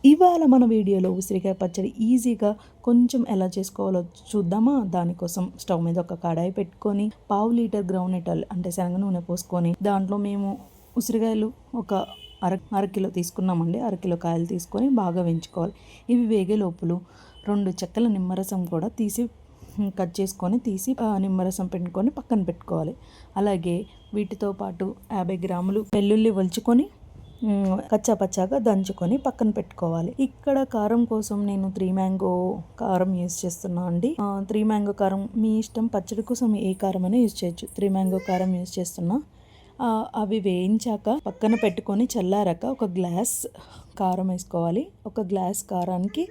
ఇవాళ మన వీడియోలో ఉసిరికాయ పచ్చడి ఈజీగా కొంచెం ఎలా చేసుకోవాలో చూద్దామా. దానికోసం స్టవ్ మీద ఒక కడాయి పెట్టుకొని పావు లీటర్ గ్రౌండ్నట్ ఆయిల్ అంటే శనగ నూనె పోసుకొని దాంట్లో మేము ఉసిరికాయలు ఒక అరకిలో తీసుకున్నామండి. అరకిలో కాయలు తీసుకొని బాగా వేయించుకోవాలి. ఇవి వేగే లోపులు 2 చెక్కల నిమ్మరసం కూడా కట్ చేసుకొని నిమ్మరసం పెట్టుకొని పక్కన పెట్టుకోవాలి. అలాగే వీటితో పాటు 50 గ్రాములు వెల్లుల్లి ఒలుచుకొని కచ్చా పచ్చాగా దంచుకొని పక్కన పెట్టుకోవాలి. ఇక్కడ కారం కోసం నేను 3 మ్యాంగో కారం యూజ్ చేస్తున్నా అండి. 3 మ్యాంగో కారం మీ ఇష్టం, పచ్చడి కోసం ఏ కారం అయినా యూజ్ చేయొచ్చు. 3 మ్యాంగో కారం యూజ్ చేస్తున్నా. అవి వేయించాక పక్కన పెట్టుకొని చల్లారాక ఒక గ్లాస్ కారం వేసుకోవాలి. ఒక గ్లాస్ కారానికి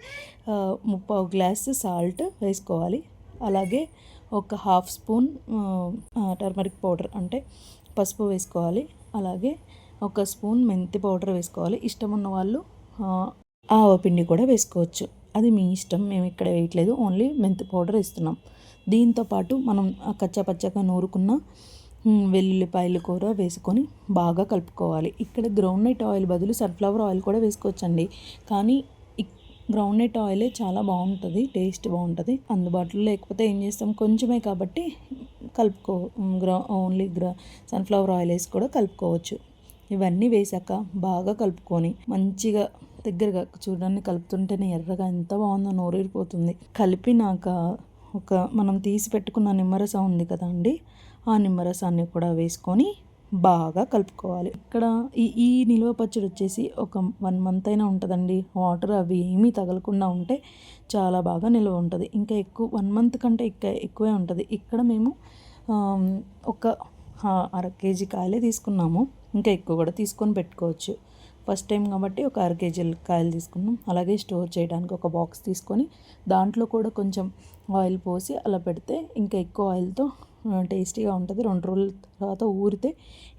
3/4 గ్లాస్ సాల్ట్ వేసుకోవాలి. అలాగే ఒక 1/2 స్పూన్ టర్మరిక్ పౌడర్ అంటే పసుపు వేసుకోవాలి. అలాగే ఒక స్పూన్ మెంతి పౌడర్ వేసుకోవాలి. ఇష్టం ఉన్న వాళ్ళు ఆవపిండి కూడా వేసుకోవచ్చు. అది మీ ఇష్టం. మేము ఇక్కడ వేయట్లేదు, ఓన్లీ మెంతి పౌడర్ వేస్తున్నాం. దీంతోపాటు మనం కచ్చా పచ్చగా నూరుకున్న వెల్లుల్లిపాయలు కూర వేసుకొని బాగా కలుపుకోవాలి. ఇక్కడ గ్రౌండ్నట్ ఆయిల్ బదులు సన్ఫ్లవర్ ఆయిల్ కూడా వేసుకోవచ్చండి. కానీ గ్రౌండ్నట్ ఆయిలే చాలా బాగుంటుంది, టేస్ట్ బాగుంటుంది. అందుబాటులో లేకపోతే ఏం చేస్తాం, కొంచెమే కాబట్టి ఓన్లీ సన్ఫ్లవర్ ఆయిల్ వేసి కూడా కలుపుకోవచ్చు. ఇవన్నీ వేసాక బాగా కలుపుకొని మంచిగా దగ్గరగా చూడడానికి కలుపుతుంటేనే ఎర్రగా ఎంత బాగుందో నోరూరిపోతుంది. కలిపినాక మనం తీసి పెట్టుకున్న నిమ్మరసం ఉంది కదా అండి, ఆ నిమ్మరసాన్ని కూడా వేసుకొని బాగా కలుపుకోవాలి. ఇక్కడ ఈ నిల్వ పచ్చడి వచ్చేసి ఒక 1 మంత్ అయినా ఉంటుందండి. వాటర్ అవి ఏమీ తగలకుండా ఉంటే చాలా బాగా నిల్వ ఉంటుంది. ఇంకా ఎక్కువ 1 మంత్ కంటే ఎక్కువే ఉంటుంది. ఇక్కడ మేము ఒక 1/2 కేజీ కాయలే తీసుకున్నాము. ఇంకా ఎక్కువ కూడా తీసుకొని పెట్టుకోవచ్చు. ఫస్ట్ టైం కాబట్టి ఒక 1/2 కేజీ కాయలు తీసుకున్నాం. అలాగే స్టోర్ చేయడానికి ఒక బాక్స్ తీసుకొని దాంట్లో కూడా కొంచెం ఆయిల్ పోసి అలా పెడితే ఇంకా ఎక్కువ ఆయిల్తో టేస్టీగా ఉంటుంది. 2 రోజుల తర్వాత ఊరితే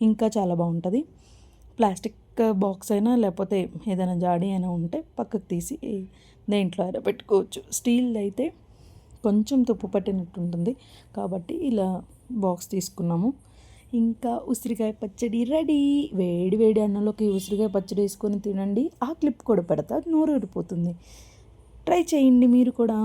ఇంకా చాలా బాగుంటుంది. ప్లాస్టిక్ బాక్స్ అయినా లేకపోతే ఏదైనా జాడీ అయినా ఉంటే పక్కకు తీసి దేంట్లో అయినా పెట్టుకోవచ్చు. స్టీల్ అయితే కొంచెం తుప్పు పట్టినట్టు ఉంటుంది కాబట్టి ఇలా బాక్స్ తీసుకున్నాము. ఇంకా ఉసిరికాయ పచ్చడి రెడీ. వేడి వేడి అన్నంలోకి ఉసిరికాయ పచ్చడి వేసుకొని తినండి. ఆ క్లిప్ కూడా పెడతా, నోరూరిపోతుంది. ట్రై చేయండి మీరు కూడా.